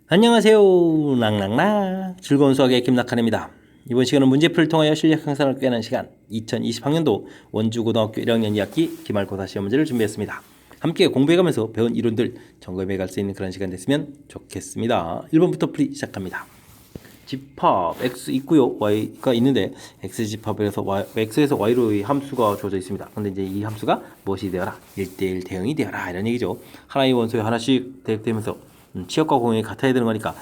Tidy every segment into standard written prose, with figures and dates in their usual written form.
안녕하세요. 랑랑랑 즐거운 수학의 김낙한입니다. 이번 시간은 문제풀이를 통하여 실력 향상을 꾀하는 시간 2020학년도 원주고등학교 1학년 2학기 기말고사 시험 문제를 준비했습니다. 함께 공부해가면서 배운 이론들 점검해 갈 수 있는 그런 시간 됐으면 좋겠습니다. 1번부터 풀이 시작합니다. 집합 x 있고요. y가 있는데 x 집합에서 x에서 y로 이 함수가 주어져 있습니다. 근데 이제 이 함수가 무엇이 되어라? 1대1 대응이 되어라 이런 얘기죠. 하나의 원소에 하나씩 대입되면서 치역과 공역이 같아야 되는 거니까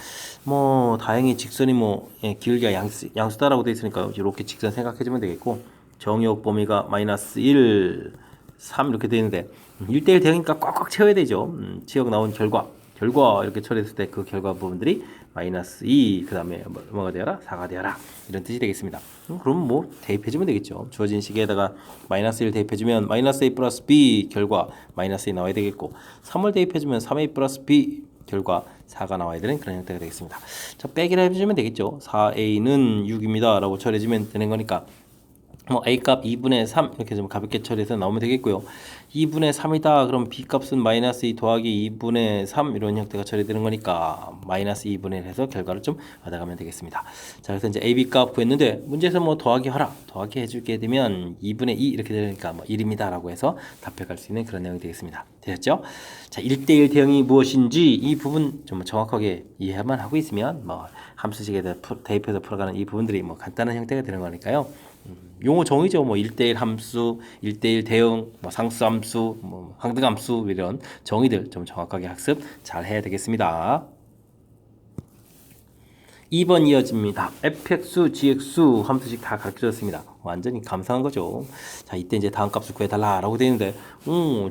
뭐 다행히 직선이 기울기가 양수다라고 되어 있으니까 이렇게 직선 생각해주면 되겠고, 정역 범위가 마이너스 1, 3 이렇게 되어 있는데 1대1 대응이니까 꽉꽉 채워야 되죠. 치역 나온 결과 이렇게 처리했을 때 그 결과 부분들이 마이너스 2, 그 다음에 뭐가 되어라? 4가 되어라 이런 뜻이 되겠습니다. 그럼 뭐 대입해주면 되겠죠. 주어진 식에다가 마이너스 1 대입해주면 마이너스 A 플러스 B 결과 마이너스 2 나와야 되겠고, 3을 대입해주면 3A 플러스 B 결과 4가 나와야 되는 그런 형태가 되겠습니다. 자, 빼기를 해주면 되겠죠. 4A는 6입니다 라고 처리해주면 되는 거니까 A 값 2분의 3 이렇게 좀 가볍게 처리해서 나오면 되겠고요. 2분의 3이다 그럼 B 값은 마이너스 2 더하기 2분의 3 이런 형태가 처리되는 거니까 마이너스 2분의 1 해서 결과를 좀 받아가면 되겠습니다. 자, 그래서 이제 AB 값 구했는데 문제에서 더하기 하라, 더하기 해주게 되면 2분의 2 이렇게 되니까 1입니다 라고 해서 답해갈 수 있는 그런 내용이 되겠습니다. 되셨죠? 자, 1대1 대응이 무엇인지 이 부분 좀 정확하게 이해만 하고 있으면 함수식에 대입해서 풀어가는 이 부분들이 간단한 형태가 되는 거니까요. 용어 정의죠. 1대1 함수, 1대1 대응, 상수함수, 항등함수 이런 정의들 좀 정확하게 학습 잘 해야 되겠습니다. 2번 이어집니다. fx, gx 함수식 다 가르쳐줬습니다. 완전히 감사한 거죠. 자, 이때 이제 다음 값을 구해달라라고 되어 있는데,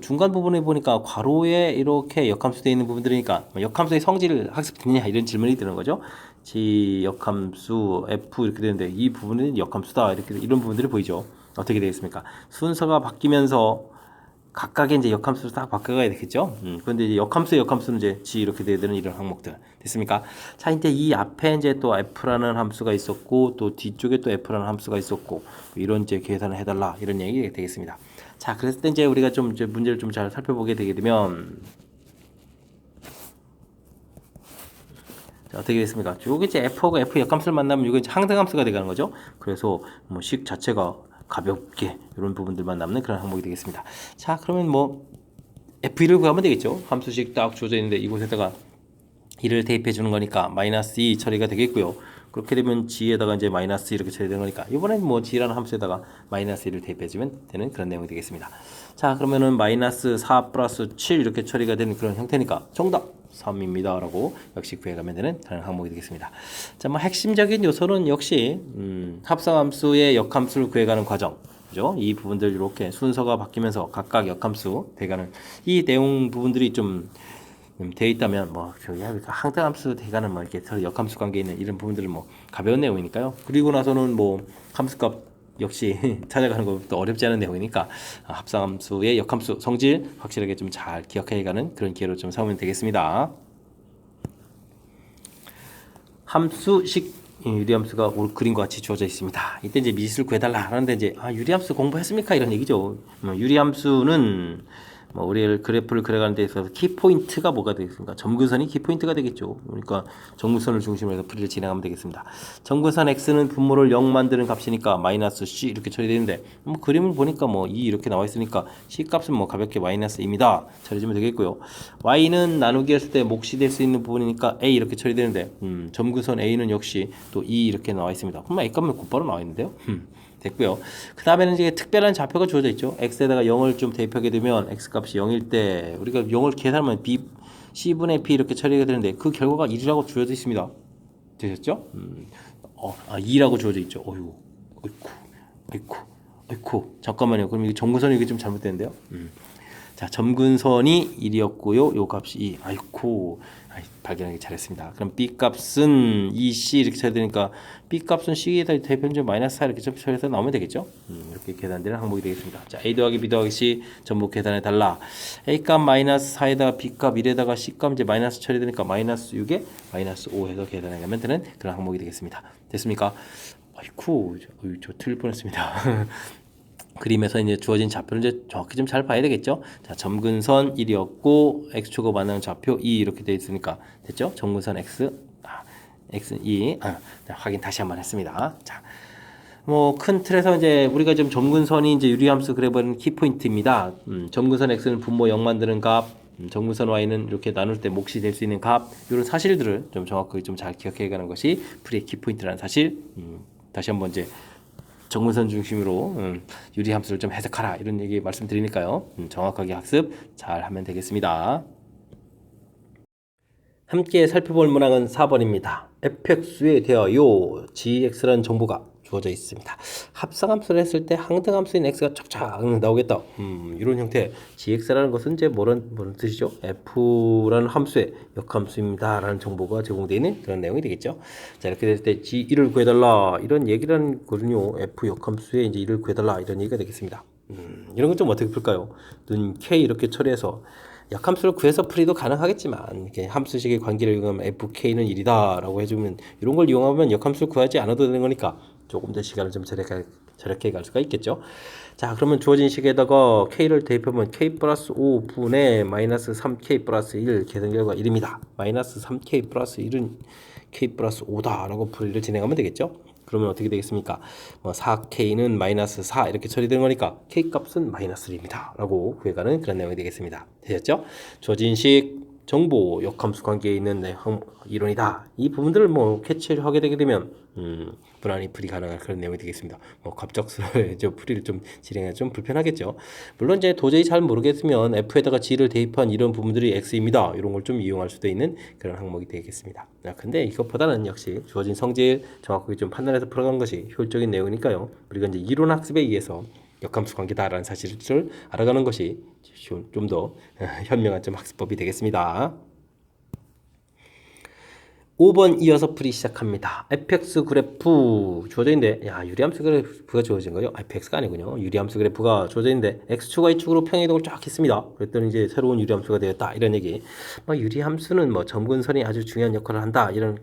중간 부분에 보니까 괄호에 이렇게 역함수 되어 있는 부분들이니까 역함수의 성질을 학습했느냐 이런 질문이 드는 거죠. g 역함수 f 이렇게 되는데 이 부분은 역함수다 이렇게 이런 부분들이 보이죠. 어떻게 되겠습니까? 순서가 바뀌면서 각각의 이제 역함수로 딱 바꿔가야 되겠죠. 그런데 이제 역함수는 이제 g 이렇게 돼야 되는 이런 항목들 됐습니까? 자, 이제 이 앞에 이제 또 f라는 함수가 있었고 또 뒤쪽에 또 f라는 함수가 있었고 이런 이제 계산을 해달라 이런 얘기가 되겠습니다. 자, 그랬을 때 이제 우리가 좀 이제 문제를 좀 잘 살펴보게 되게 되면 자, 어떻게 됐습니까? 요게 이제 f하고 f 역함수를 만나면 이거 이제 항등함수가 되가는 거죠. 그래서 식 자체가 가볍게 이런 부분들만 남는 그런 항목이 되겠습니다. 자, 그러면 f1을 구하면 되겠죠. 함수식 딱 주어져 있는데 이곳에다가 1을 대입해 주는 거니까 마이너스 2 처리가 되겠고요. 그렇게 되면 g에다가 이제 마이너스 이렇게 처리되는 거니까 이번엔 g라는 함수에다가 마이너스 1을 대입해 주면 되는 그런 내용이 되겠습니다. 자, 그러면은 마이너스 4 플러스 7 이렇게 처리가 되는 그런 형태니까 정답 3입니다 라고 역시 구해가면 되는 그런 항목이 되겠습니다. 자, 핵심적인 요소는 역시 합성함수의 역함수를 구해가는 과정, 그죠? 이 부분들 이렇게 순서가 바뀌면서 각각 역함수 돼가는 이 내용 부분들이 좀 되어 있다면 저기 항등함수 돼가는 이렇게 서로 역함수 관계 있는 이런 부분들은 가벼운 내용이니까요. 그리고 나서는 함수값 역시 찾아가는 것도 어렵지 않은 내용이니까 합성함수의 역함수 성질 확실하게 좀 잘 기억해가는 그런 기회로 좀 삼으면 되겠습니다. 함수식 유리함수가 그림과 같이 주어져 있습니다. 이때 이제 미지수를 구해달라 하는데 이제 유리함수 공부했습니까? 이런 얘기죠. 유리함수는 우리 그래프를 그려가는 데 있어서 키포인트가 뭐가 되겠습니까? 점근선이 키포인트가 되겠죠. 그러니까 점근선을 중심으로 해서 풀이를 진행하면 되겠습니다. 점근선 x는 분모를 0 만드는 값이니까 마이너스 c 이렇게 처리되는데 그림을 보니까 2 이렇게 나와 있으니까 c 값은 가볍게 마이너스 2입니다. 처리해주면 되겠고요. y는 나누기 했을 때 몫이 될 수 있는 부분이니까 a 이렇게 처리되는데 점근선 a는 역시 또 2 이렇게 나와 있습니다. 그럼 a 값은 곧바로 나와 있는데요. 됐고요. 그 다음에는 이제 특별한 좌표가 주어져 있죠. x에다가 0을 좀 대입하게 되면 x 값이 0일 때 우리가 0을 계산하면 b c분의 p 이렇게 처리가 되는데 그 결과가 1이라고 주어져 있습니다. 되셨죠? 2라고 주어져 있죠. 어이쿠. 잠깐만요. 그럼 이게 점근선이 이게 좀 잘못됐는데요. 자, 점근선이 1이었고요. 요 값이 2. 발견하기 잘했습니다. 그럼 B 값은 2C 이렇게 쳐야 되니까 B 값은 C에다 대표적 마이너스 4 이렇게 처리해서 나오면 되겠죠. 이렇게 계산되는 항목이 되겠습니다. 자, A 더하기 B 더하기 C 전부 계산해 달라. A 값 마이너스 4에다가 B 값 1에다가 C 값 이제 마이너스 처리되니까 마이너스 6에 마이너스 5 해서 계산해 가면 되는 그런 항목이 되겠습니다. 됐습니까? 저 틀릴 뻔했습니다. 그림에서 이제 주어진 좌표를 이제 정확히 좀 잘 봐야 되겠죠. 자, 점근선 1이었고 x축과 반응하는 좌표 2 이렇게 되어 있으니까 됐죠? 점근선 x, x 2. 자, 확인 다시 한번 했습니다. 자, 뭐 큰 틀에서 이제 우리가 좀 점근선이 이제 유리함수 그래버리는 키포인트입니다. 점근선 x는 분모 0 만드는 값, 점근선 y는 이렇게 나눌 때 몫이 될 수 있는 값, 이런 사실들을 좀 정확하게 좀 잘 기억해 가는 것이 풀이의 키포인트라는 사실. 다시 한번 이제 정근선 중심으로 유리함수를 좀 해석하라 이런 얘기 말씀드리니까요. 정확하게 학습 잘 하면 되겠습니다. 함께 살펴볼 문항은 4번입니다. fx에 대하여 gx라는 정보가 주어져 있습니다. 합성함수를 했을 때 항등함수인 x가 쫙쫙 나오겠다. 이런 형태. gx라는 것은 이제 뭐런 뜻이죠? f라는 함수의 역함수입니다. 라는 정보가 제공되어 있는 그런 내용이 되겠죠. 자, 이렇게 될 때 g1을 구해달라. 이런 얘기라는 거는요. f 역함수에 이제 1을 구해달라. 이런 얘기가 되겠습니다. 이런 건 좀 어떻게 풀까요? 는 k 이렇게 처리해서 약함수를 구해서 풀이도 가능하겠지만 이렇게 함수식의 관계를 이용하면 fk는 1이다 라고 해주면 이런 걸 이용하면 역함수를 구하지 않아도 되는 거니까 조금 더 시간을 좀 절약해 갈 수가 있겠죠. 자, 그러면 주어진 식에다가 k를 대입하면 k 플러스 5분의 마이너스 3k 플러스 1 계산 결과 1입니다. 마이너스 3k 플러스 1은 k 플러스 5다 라고 풀이를 진행하면 되겠죠. 그러면 어떻게 되겠습니까? 뭐 4k는 마이너스 4 이렇게 처리되는 거니까 k 값은 마이너스 1입니다 라고 구해가는 그런 내용이 되겠습니다. 되셨죠? 주어진 식 정보 역함수 관계에 있는 이론이다. 이 부분들을 뭐 캐치를 하게 되게 되면 무난히 풀이 가능한 그런 내용이 되겠습니다. 뭐 갑작스레 저 풀이를 좀 진행하기 좀 불편하겠죠. 물론 이제 도저히 잘 모르겠으면 f에다가 g를 대입한 이런 부분들이 x입니다. 이런 걸 좀 이용할 수도 있는 그런 항목이 되겠습니다. 근데 이것보다는 역시 주어진 성질 정확하게 좀 판단해서 풀어가는 것이 효율적인 내용이니까요. 우리가 이제 이론 학습에 의해서 역함수 관계다라는 사실을 알아가는 것이 좀 더 현명한 좀 학습법이 되겠습니다. 5번 이어서 풀이 시작합니다. fx 그래프 주어져 있는데 유리함수 그래프가 주어진 거예요. fx가 아니군요. 유리함수 그래프가 주어져 있는데 x축과 y축으로 평행이동을 쫙 했습니다. 그랬더니 이제 새로운 유리함수가 되었다 이런 얘기. 유리함수는 뭐 점근선이 아주 중요한 역할을 한다 이런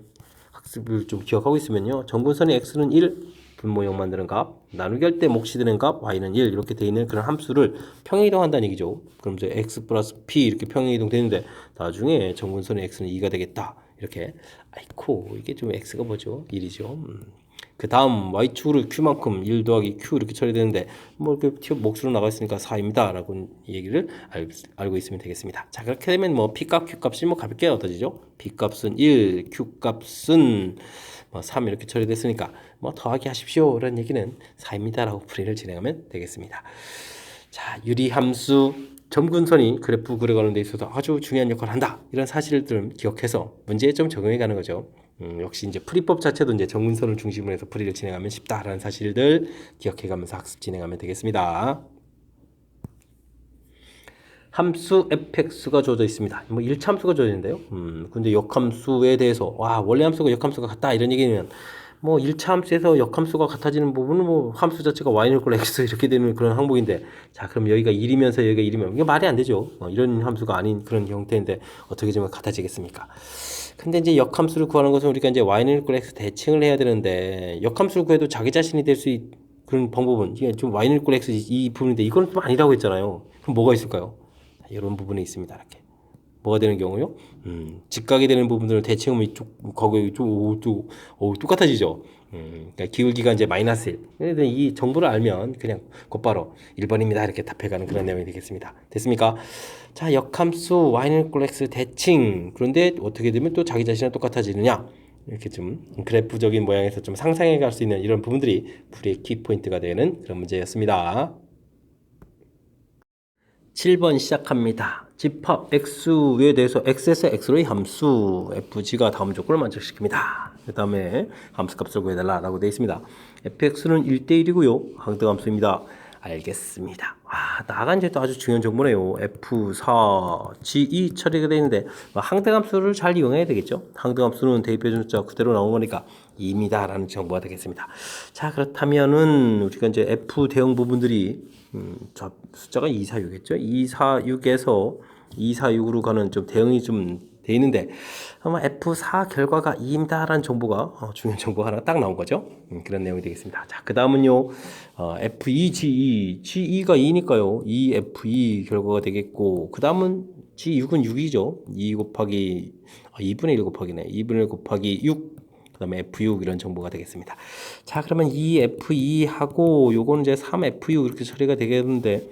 학습을 좀 기억하고 있으면요. 점근선의 x는 1, 분모 0 만드는 값, 나누기 할 때 몫이 되는 값, y는 1 이렇게 되어 있는 그런 함수를 평행이동한다는 얘기죠. 그럼 이제 x 플러스 p 이렇게 평행이동 되는데 나중에 점근선의 x는 2가 되겠다. 이렇게 아이코 이게 좀 x가 뭐죠? 1이죠. 그 다음 y축으로 q만큼 1 더하기 q 이렇게 처리되는데 뭐 이렇게 몫으로 나가 있으니까 4입니다 라고 얘기를 알고 있으면 되겠습니다. 자, 그렇게 되면 뭐 p값 q값이 뭐 가볍게 얻어지죠. p값은 1, q값은 뭐 3 이렇게 처리됐으니까 뭐 더하기 하십시오 라는 얘기는 4입니다 라고 풀이를 진행하면 되겠습니다. 자, 유리함수 점근선이 그래프 그려가는 데 있어서 아주 중요한 역할을 한다 이런 사실들을 기억해서 문제에 좀 적용해 가는 거죠. 역시 이제 풀이법 자체도 이제 점근선을 중심으로 해서 풀이를 진행하면 쉽다라는 사실들 기억해 가면서 학습 진행하면 되겠습니다. 함수 fx가 주어져 있습니다. 뭐 1차 함수가 주어져 있는데요. 근데 역함수에 대해서 원래 함수가 역함수가 같다 이런 얘기는 뭐 1차 함수에서 역함수가 같아지는 부분은 뭐 함수 자체가 y는 equal x 이렇게 되는 그런 항목인데 자, 그럼 여기가 1이면서 여기가 1이면 이게 말이 안 되죠. 이런 함수가 아닌 그런 형태인데 어떻게 좀 같아지겠습니까? 근데 이제 역함수를 구하는 것은 우리가 이제 y는 equal x 대칭을 해야 되는데 역함수를 구해도 자기 자신이 될 수 있는 그런 방법은 이게 좀 y는 equal x 이 부분인데 이건 좀 아니라고 했잖아요. 그럼 뭐가 있을까요? 이런 부분이 있습니다. 이렇게 뭐가 되는 경우요? 직각이 되는 부분들을 대칭하면 이쪽 거기 이쪽 똑같아지죠. 그러니까 기울기가 이제 마이너스 1. 그래서 이 정보를 알면 그냥 곧바로 1번입니다 이렇게 답해가는 그런 내용이 되겠습니다. 됐습니까? 자, 역함수 y는 equal x 대칭. 그런데 어떻게 되면 또 자기 자신이랑 똑같아지느냐? 이렇게 좀 그래프적인 모양에서 좀 상상해 갈 수 있는 이런 부분들이 풀이의 키포인트가 되는 그런 문제였습니다. 7번 시작합니다. 집합 x에 대해서 x에서 x로의 함수 fg가 다음 조건을 만족시킵니다. 그 다음에 함수값을 구해달라고 되어 있습니다. fx는 1대1이고요. 항등함수입니다. 알겠습니다. 나아간 이제 또 아주 중요한 정보네요. f4, g2 처리가 되어 있는데 항등함수를 잘 이용해야 되겠죠. 항등함수는 대입해준 숫자 그대로 나온 거니까 2입니다 라는 정보가 되겠습니다. 자, 그렇다면은 우리가 이제 f 대응 부분들이 숫자가 2, 4, 6겠죠. 2, 4, 6에서 2, 4, 6으로 가는 좀 대응이 좀 돼 있는데 아마 F4 결과가 2입니다라는 정보가 중요한 정보가 하나 딱 나온 거죠. 그런 내용이 되겠습니다. 자, 그 다음은요. F2, G2가 2니까요. 2F2 결과가 되겠고 그 다음은 G6은 6이죠. 2 곱하기 2분의 1 곱하기네. 2분의 1 곱하기 6. 그 다음에 F6 이런 정보가 되겠습니다. 자, 그러면 2F2하고 요거는 이제 3F6 이렇게 처리가 되겠는데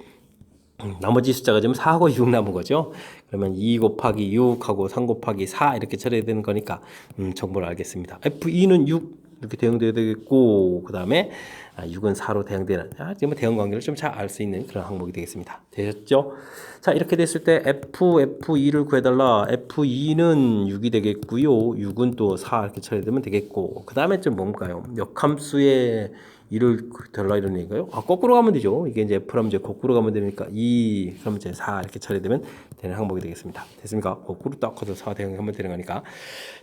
나머지 숫자가 지금 4하고 6 남은 거죠. 그러면 2 곱하기 6하고 3 곱하기 4 이렇게 처리해야 되는 거니까 정보를 알겠습니다. F2는 6 이렇게 대응돼야 되겠고 그 다음에 6은 4로 대응되는 지금 대응 관계를 좀 잘 알 수 있는 그런 항목이 되겠습니다. 되셨죠? 자, 이렇게 됐을 때 F2를 구해달라. F2는 6이 되겠고요. 6은 또 4 이렇게 처리되면 되겠고 그 다음에 좀 뭔가요? 역함수의 2를 달라 이런 얘기인가요? 거꾸로 가면 되죠. 이게 이제 F라면 이제 거꾸로 가면 되니까 2 그러면 이제 4 이렇게 처리되면 되는 항목이 되겠습니다. 됐습니까? 거꾸로 딱 커서 4 대응하면 되는 거니까.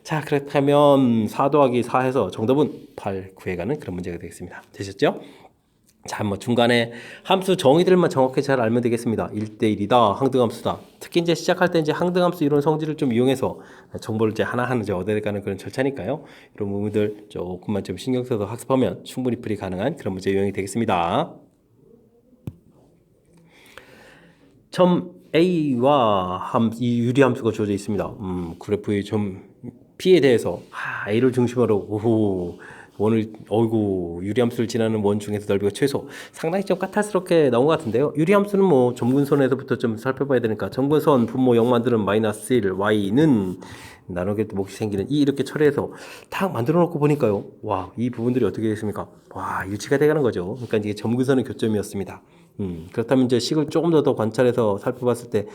자, 그렇다면 4 더하기 4 해서 정답은 8 구해가는 그런 문제가 되겠습니다. 되셨죠? 자, 뭐 중간에 함수 정의들만 정확히 잘 알면 되겠습니다. 1대1이다, 항등함수다. 특히 이제 시작할 때 이제 항등함수 이런 성질을 좀 이용해서 정보를 이제 하나하나 이제 얻어내가는 그런 절차니까요. 이런 부분들 조금만 좀 신경 써서 학습하면 충분히 풀이 가능한 그런 문제 유형이 되겠습니다. 점 A와 이 유리함수가 주어져 있습니다. 그래프의 점 P에 대해서 A를 중심으로 오늘 유리함수를 지나는 원 중에서 넓이가 최소 상당히 좀 까탈스럽게 나온 것 같은데요. 유리함수는 뭐 점근선에서부터 좀 살펴봐야 되니까 점근선 분모 0 만드는 마이너스 1 y는 나누게 몫이 생기는 2 이렇게 처리해서 딱 만들어 놓고 보니까요. 와, 이 부분들이 어떻게 됐습니까? 와, 유치가 돼가는 거죠. 그러니까 이게 점근선의 교점이었습니다. 그렇다면 이제 식을 조금 더 관찰해서 살펴봤을 때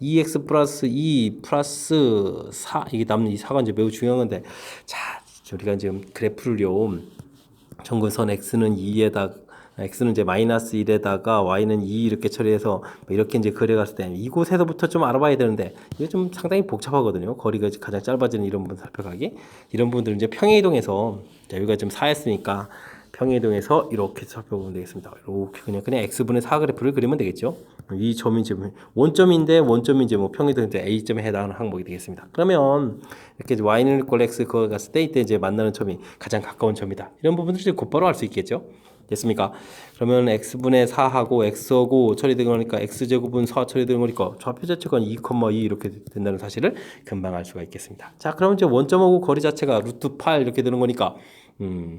2x 플러스 2 플러스 4 이게 남는 이 4가 이제 매우 중요한 건데 자, 우리가 지금 그래프를요. 점근선 x는 2에다가 x는 이제 마이너스 1에다가 y는 2 이렇게 처리해서 이렇게 이제 그려갔을 때 이곳에서부터 좀 알아봐야 되는데 이게 좀 상당히 복잡하거든요. 거리가 가장 짧아지는 이런 부분 살펴가기. 이런 부분들은 이제 평행이동에서 여기가 좀 4였으니까 평행이동에서 이렇게 살펴보면 되겠습니다. 이렇게 그냥 x분의 4 그래프를 그리면 되겠죠. 이 점이 지금 원점인데 원점이 이제 뭐 평행이동 이제 a점에 해당하는 항목이 되겠습니다. 그러면 이렇게 y는 equal x 그거 갔을 때 이때 이제 만나는 점이 가장 가까운 점이다. 이런 부분들을 곧바로 알 수 있겠죠. 됐습니까? 그러면 x분의 4하고 x하고 처리되는 거니까 x제곱은 4 처리되는 거니까 좌표 자체가 2, 2 이렇게 된다는 사실을 금방 알 수가 있겠습니다. 자, 그러면 이제 원점하고 거리 자체가 루트 8 이렇게 되는 거니까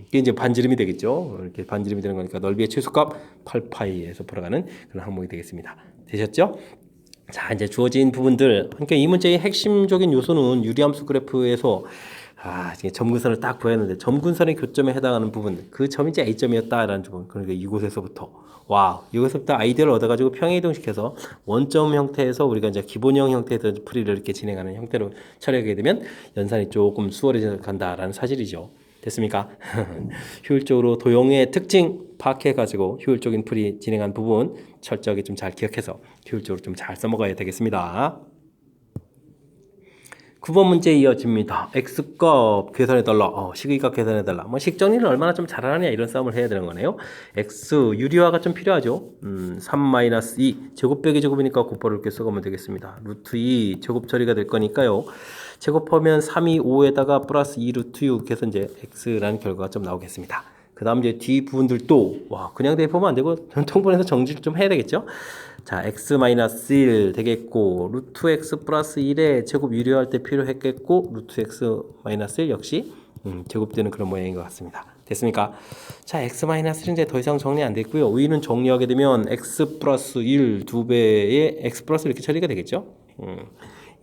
이게 이제 반지름이 되겠죠. 이렇게 반지름이 되는 거니까 넓이의 최소값 8파이에서 풀어가는 그런 항목이 되겠습니다. 되셨죠? 자, 이제 주어진 부분들. 그러니까 이 문제의 핵심적인 요소는 유리함수 그래프에서 이게 점근선을 딱 구했는데 점근선의 교점에 해당하는 부분, 그 점이 이제 A점이었다라는 부분. 그러니까 이곳에서부터 이곳에서부터 아이디어를 얻어가지고 평행이동시켜서 원점 형태에서 우리가 이제 기본형 형태에서 풀이를 이렇게 진행하는 형태로 처리하게 되면 연산이 조금 수월해져 간다라는 사실이죠. 됐습니까? 효율적으로 도형의 특징 파악해가지고 효율적인 풀이 진행한 부분 철저하게 좀 잘 기억해서 효율적으로 좀 잘 써먹어야 되겠습니다. 9번 문제 이어집니다. x값 계산해달라. 식의값 계산해달라. 뭐 식정리를 얼마나 좀 잘하느냐 이런 싸움을 해야 되는 거네요. x 유리화가 좀 필요하죠. 3-2 제곱 빼기 제곱이니까 곱하를 이렇게 써가면 되겠습니다. 루트 2 제곱 처리가 될 거니까요. 제곱하면 3이 5에다가 플러스 2 루트 6 해서 이제 x라는 결과가 좀 나오겠습니다. 그 다음 이제 뒤 부분들도 그냥 대입하면 안 되고 통분해서 정리를 좀 해야 되겠죠. 자, x-1 되겠고 루트 x 플러스 1에 제곱 유리할 때 필요했겠고 루트 x-1 역시 제곱되는 그런 모양인 것 같습니다. 됐습니까? 자, x-1은 이제 더 이상 정리 안 됐고요. 위는 정리하게 되면 x 플러스 1 2배의 x 플러스 이렇게 처리가 되겠죠.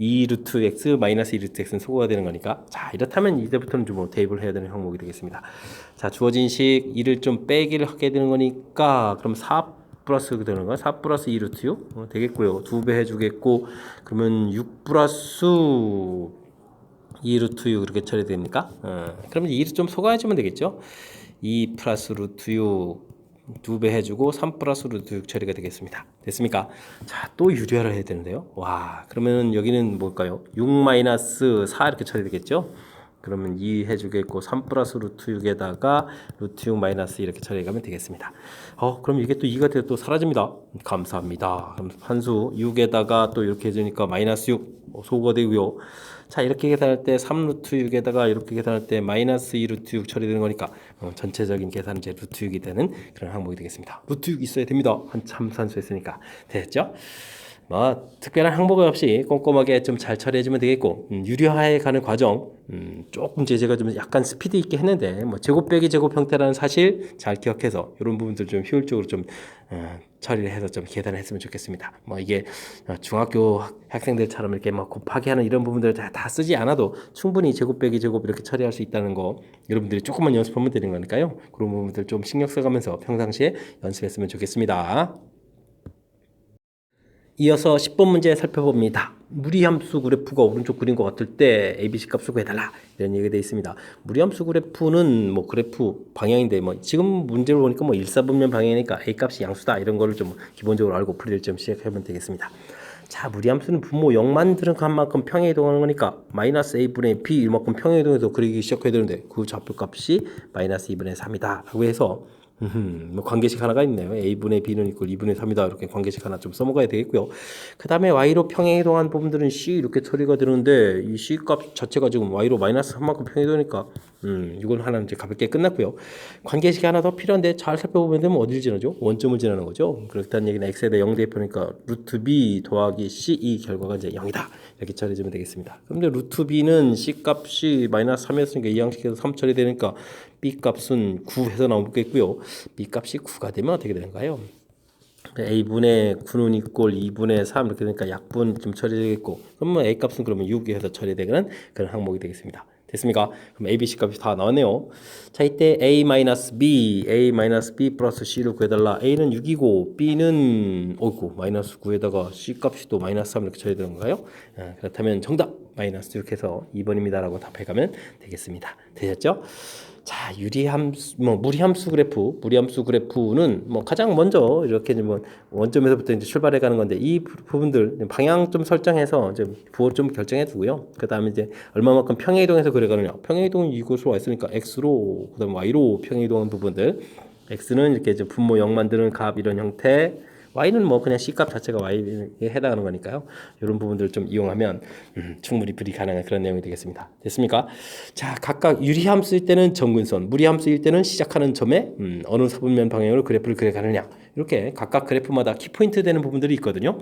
2 루트 x 마이너스 2 루트 x는 소거가 되는 거니까 자, 이렇다면 이제부터는 좀 대입을 해야 되는 항목이 되겠습니다. 자, 주어진 식 2를 좀 빼기를 하게 되는 거니까 그럼 4 플러스 되는 거야? 4 플러스 2 루트 6 되겠고요. 2배 해주겠고 그러면 6 플러스 2 루트 6 이렇게 처리됩니까? 그러면 2를 좀 소거해주면 되겠죠. 2 플러스 루트 6 2배 해주고 3 플러스 루트 6 처리가 되겠습니다. 됐습니까? 자, 또 유리화를 해야 되는데요. 그러면 여기는 뭘까요? 6 마이너스 4 이렇게 처리되겠죠. 그러면 2 해주겠고 3 플러스 루트 6에다가 루트 6 마이너스 이렇게 처리해가면 되겠습니다. 그럼 이게 또 2가 돼도 또 사라집니다. 감사합니다. 그럼 한수 6에다가 또 이렇게 해주니까 마이너스 6 소거가 되고요. 자, 이렇게 계산할 때 3 루트 6에다가 이렇게 계산할 때 마이너스 2 루트 6 처리되는 거니까 전체적인 계산은 이제 루트 6이 되는 그런 항목이 되겠습니다. 루트 6 있어야 됩니다. 한참 산수했으니까. 됐죠? 뭐 특별한 항목 없이 꼼꼼하게 좀 잘 처리해주면 되겠고, 유리화해 가는 과정 조금 제가 좀 약간 스피드 있게 했는데 뭐 제곱 빼기 제곱 형태라는 사실 잘 기억해서 이런 부분들 좀 효율적으로 좀 처리를 해서 좀 계산을 했으면 좋겠습니다. 뭐 이게 중학교 학생들처럼 이렇게 막 곱하기 하는 이런 부분들을 다 쓰지 않아도 충분히 제곱 빼기 제곱 이렇게 처리할 수 있다는 거 여러분들이 조금만 연습하면 되는 거니까요. 그런 부분들 좀 신경 써가면서 평상시에 연습했으면 좋겠습니다. 이어서 10번 문제 살펴봅니다. 무리함수 그래프가 오른쪽 그린 것 같을 때 ABC 값을 구해달라 이런 얘기가 되어 있습니다. 무리함수 그래프는 뭐 그래프 방향인데 뭐 지금 문제를 보니까 뭐 1사분면 방향이니까 A 값이 양수다 이런 거를 좀 기본적으로 알고 풀이를 좀 시작하면 되겠습니다. 자, 무리함수는 분모 0만 들어간 만큼 평행 이동하는 거니까 마이너스 A분의 B 이만큼 평행 이동해서 그리기 시작해야 되는데 그 좌표값이 마이너스 2분의 3이다 라고 해서 뭐 관계식 하나가 있네요. A분의 B는 이꼴 2분의 3이다. 이렇게 관계식 하나 좀 써먹어야 되겠고요. 그 다음에 Y로 평행이동한 부분들은 C 이렇게 처리가 되는데 이 C 값 자체가 지금 Y로 마이너스 3만큼 평행이동하니까 이건 하나 이제 가볍게 끝났고요. 관계식이 하나 더 필요한데 잘 살펴보면 되면 어디를 지나죠? 원점을 지나는 거죠. 그렇다는 얘기는 X에 대해 0 대입하니까 루트 B 더하기 C 이 결과가 이제 0이다. 이렇게 처리해주면 되겠습니다. 그런데 루트 B는 C 값이 마이너스 3이었으니까 이 양식에서 3 처리되니까 B 값은 9 해서 나오겠고요. B 값이 9가 되면 어떻게 되는가요? A분의 9는 이꼴 2분의 3 이렇게 되니까 약분 좀 처리되겠고 그러면 A 값은 그러면 6이 해서 처리되는 그런 항목이 되겠습니다. 됐습니까? 그럼 A, B, C 값이 다 나왔네요. 자, 이때 A-B, A-B 플러스 C를 구해달라. A는 6이고 B는 마이너스 9에다가 C 값이 또 마이너스 3 이렇게 처리되는 건가요? 그렇다면 정답 마이너스 이렇게 해서 2번입니다라고 답해가면 되겠습니다. 되셨죠? 자, 무리함수 그래프는 뭐 가장 먼저 이렇게 뭐 원점에서부터 이제 출발해 가는 건데 이 부분들 방향 좀 설정해서 이제 부호 좀 결정해 두고요. 그다음에 이제 얼마만큼 평행 이동해서 그래 가느냐. 평행 이동은 이곳으로 와 있으니까 x로 그다음에 y로 평행 이동한 부분들. x는 이렇게 이제 분모 0 만드는 값 이런 형태. y는 뭐 그냥 c 값 자체가 y에 해당하는 거니까요. 이런 부분들을 좀 이용하면 충분히 풀이 가능한 그런 내용이 되겠습니다. 됐습니까? 자, 각각 유리함수일 때는 정근선, 무리함수일 때는 시작하는 점에 어느 사분면 방향으로 그래프를 그려가느냐 이렇게 각각 그래프마다 키포인트 되는 부분들이 있거든요.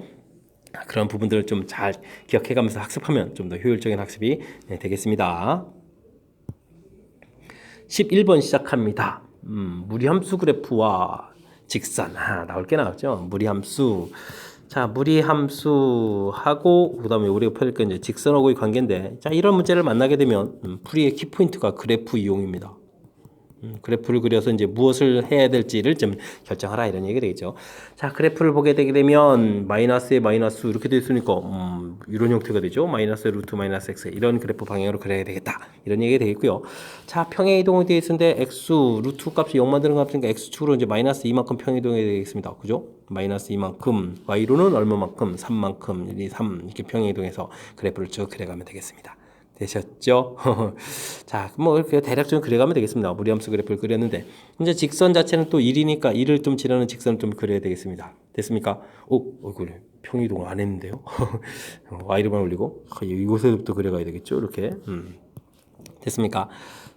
그런 부분들을 좀 잘 기억해가면서 학습하면 좀 더 효율적인 학습이 되겠습니다. 11번 시작합니다. 무리함수 그래프와 직선 나올 게 나왔죠. 무리함수. 자, 무리함수하고 그다음에 우리가 펴릴 건 이제 직선하고의 관계인데, 자, 이런 문제를 만나게 되면 풀이의 키포인트가 그래프 이용입니다. 그래프를 그려서 이제 무엇을 해야 될지를 좀 결정하라 이런 얘기가 되겠죠. 자, 그래프를 보게 되게 되면 마이너스에 마이너스 이렇게 돼 있으니까 이런 형태가 되죠. 마이너스 루트 마이너스 x 이런 그래프 방향으로 그려야 되겠다 이런 얘기가 되겠고요. 자, 평행 이동이 되어 있는데 x 루트 값이 0 만드는 값이니까 x축으로 이제 마이너스 2만큼 평행 이동이 되겠습니다. 그죠? 마이너스 2만큼 y로는 얼마만큼 3만큼 1, 2, 3 이렇게 평행 이동해서 그래프를 쭉 그려가면 되겠습니다. 되셨죠? 자, 뭐 이렇게 대략적으로 그려가면 되겠습니다. 무리함수 그래프를 그렸는데 이제 직선 자체는 또 1이니까 1을 좀 지나는 직선을 좀 그려야 되겠습니다. 됐습니까? 그래. 평이동 안 했는데요. y로만 올리고 이곳에부터 그려가야 되겠죠. 이렇게 됐습니까?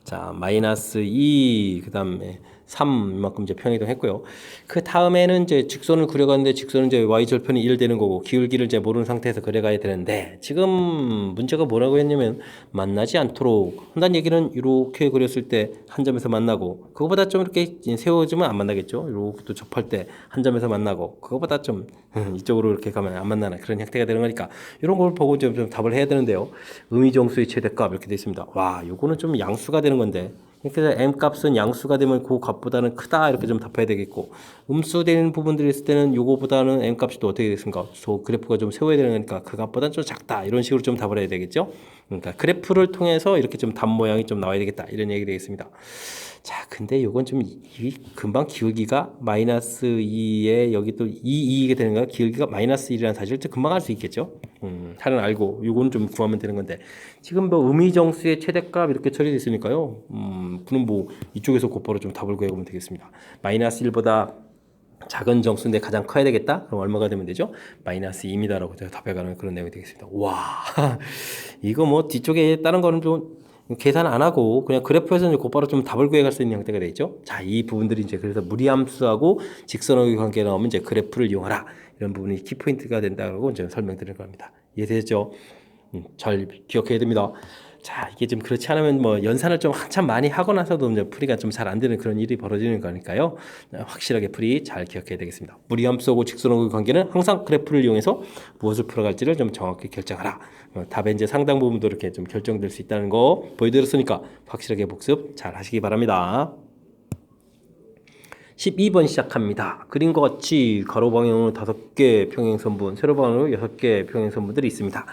자, 마이너스 2 그다음에 3 이만큼 이제 평이동 했고요. 그 다음에는 이제 직선을 그려가는데 직선은 이제 y 절편이 1 되는 거고 기울기를 이제 모르는 상태에서 그려가야 되는데 지금 문제가 뭐라고 했냐면 만나지 않도록 한다는 얘기는 이렇게 그렸을 때 한 점에서 만나고 그거보다 좀 이렇게 세워주면 안 만나겠죠. 이렇게 또 접할 때 한 점에서 만나고 그거보다 좀 이쪽으로 이렇게 가면 안 만나는 그런 형태가 되는 거니까 이런 걸 보고 좀 답을 해야 되는데요. 음이정수의 최대값 이렇게 되어 있습니다. 와, 요거는 좀 양수가 되는 건데 그러니까 m 값은 양수가 되면 그 값보다는 크다 이렇게 좀 답해야 되겠고 음수 되는 부분들이 있을 때는 요거보다는 m 값이 또 어떻게 되겠습니까? 저 그래프가 좀 세워야 되는 거니까 그 값보다는 좀 작다 이런 식으로 좀 답을 해야 되겠죠. 그러니까 그래프를 통해서 이렇게 좀 답 모양이 좀 나와야 되겠다 이런 얘기 되겠습니다. 자, 근데 요건 좀 금방 기울기가 마이너스 2에 여기 또 2가 되는 거야. 기울기가 마이너스 1이라는 사실을 좀 금방 알 수 있겠죠. 잘은 알고 요건 좀 구하면 되는 건데 지금 뭐 음이정수의 최대값 이렇게 처리되어 있으니까요. 그럼 뭐 이쪽에서 곧바로 좀 답을 구해보면 되겠습니다. 마이너스 1보다 작은 정수인데 가장 커야 되겠다? 그럼 얼마가 되면 되죠? 마이너스 2입니다라고 답해가는 그런 내용이 되겠습니다. 와, 이거 뭐 뒤쪽에 다른 거는 좀 계산 안 하고 그냥 그래프에서 곧바로 좀 답을 구해갈 수 있는 형태가 되겠죠. 자, 이 부분들이 이제 그래서 무리함수하고 직선의 관계가 나오면 이제 그래프를 이용하라 이런 부분이 키포인트가 된다고 이제 설명드릴 겁니다. 이해되죠? 잘 기억해야 됩니다. 자, 이게 좀 그렇지 않으면 뭐 연산을 좀 한참 많이 하고 나서도 이제 풀이가 좀 잘 안 되는 그런 일이 벌어지는 거니까요. 확실하게 풀이 잘 기억해야 되겠습니다. 무리함수하고 직선의 관계는 항상 그래프를 이용해서 무엇을 풀어갈지를 좀 정확히 결정하라. 답의 이제 상당 부분도 이렇게 좀 결정될 수 있다는 거 보여드렸으니까 확실하게 복습 잘 하시기 바랍니다. 12번 시작합니다. 그림과 같이 가로 방향으로 5개 평행선분, 세로 방향으로 6개 평행선분들이 있습니다.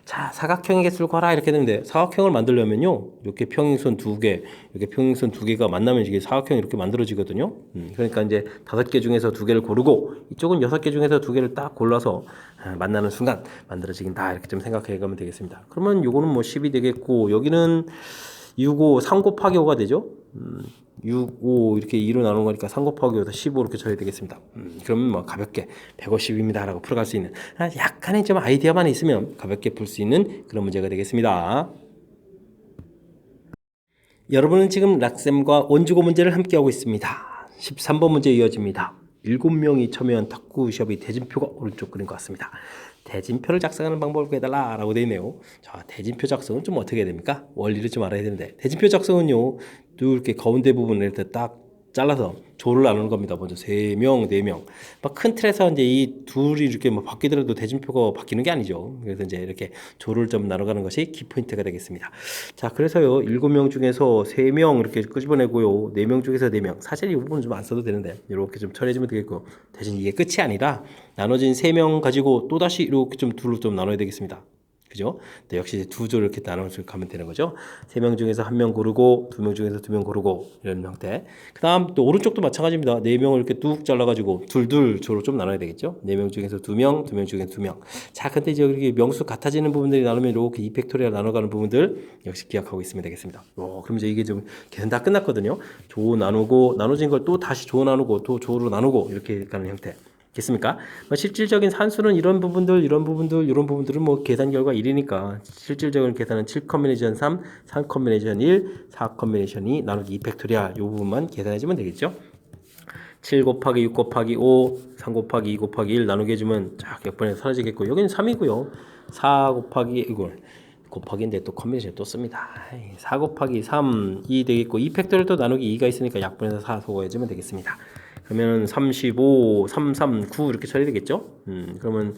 자, 사각형의 개수를 구하라 이렇게 되는데 사각형을 만들려면요 이렇게 평행선 2개, 이렇게 평행선 2개가 만나면 이게 사각형이 이렇게 만들어지거든요. 그러니까 이제 5개 중에서 2개를 고르고 이쪽은 6개 중에서 2개를 딱 골라서 만나는 순간 만들어지긴다 이렇게 좀 생각해 가면 되겠습니다. 그러면 요거는 뭐 10이 되겠고 여기는 6, 5, 3 곱하기 5가 되죠. 6, 5 이렇게 2로 나눈 거니까 3 곱하기 5도 15 이렇게 쳐야 되겠습니다. 그러면 뭐 가볍게 150입니다 라고 풀어갈 수 있는 약간의 좀 아이디어만 있으면 가볍게 풀 수 있는 그런 문제가 되겠습니다. 여러분은 지금 락쌤과 원주고 문제를 함께하고 있습니다. 13번 문제 이어집니다. 7명이 참여한 탁구 시합의 대진표가 오른쪽 그린 것 같습니다. 대진표를 작성하는 방법을 구해달라 라고 되어 있네요. 자, 대진표 작성은 좀 어떻게 해야 됩니까? 원리를 좀 알아야 되는데 대진표 작성은요 또 이렇게 가운데 부분을 이렇게 딱 잘라서 조를 나누는 겁니다. 먼저 3명, 4명. 막 큰 틀에서 이제 이 둘이 이렇게 뭐 바뀌더라도 대진표가 바뀌는 게 아니죠. 그래서 이제 이렇게 조를 좀 나눠가는 것이 키포인트가 되겠습니다. 자, 그래서요, 7명 중에서 3명 이렇게 끄집어내고요, 4명 중에서 4명. 사실 이 부분은 좀 안 써도 되는데, 이렇게 좀 처리해주면 되겠고, 대신 이게 끝이 아니라 나눠진 3명 가지고 또다시 이렇게 좀 둘로 좀 나눠야 되겠습니다. 그죠? 네, 역시 두 조를 이렇게 나눠서 가면 되는 거죠. 3명 중에서 1명 고르고 2명 중에서 2명 고르고 이런 형태. 그 다음 또 오른쪽도 마찬가지입니다. 4명을 이렇게 뚝 잘라가지고 둘 조로 좀 나눠야 되겠죠. 4명 중에서 2명, 2명 중에서 2명. 자, 근데 이제 이렇게 명수 같아지는 부분들이 나누면 이렇게 이펙토리얼 나눠가는 부분들 역시 기억하고 있으면 되겠습니다. 그럼 이제 이게 좀 계산 다 끝났거든요. 조 나누고 나눠진 걸 또 다시 조 나누고 또 조로 나누고 이렇게 가는 형태. 겠습니까? 실질적인 산수는 이런 부분들은 뭐 계산 결과 1이니까 실질적인 계산은 7 컨비네이션 3, 3 컨비네이션 1, 4 컨비네이션 2 나누기 2 팩토리얼 이 부분만 계산해주면 되겠죠. 7 곱하기 6 곱하기 5, 3 곱하기 2 곱하기 1 나누게 해주면 쫙 역번에 사라지겠고 여기는 3이고요. 4 곱하기 이걸 곱하기인데 또 컨비네이션 또 씁니다. 4 곱하기 3, 2 되겠고 2 팩토리얼 또 나누기 2가 있으니까 약분해서 4 소거해주면 되겠습니다. 그러면 35, 3, 3, 9 이렇게 처리되겠죠? 그러면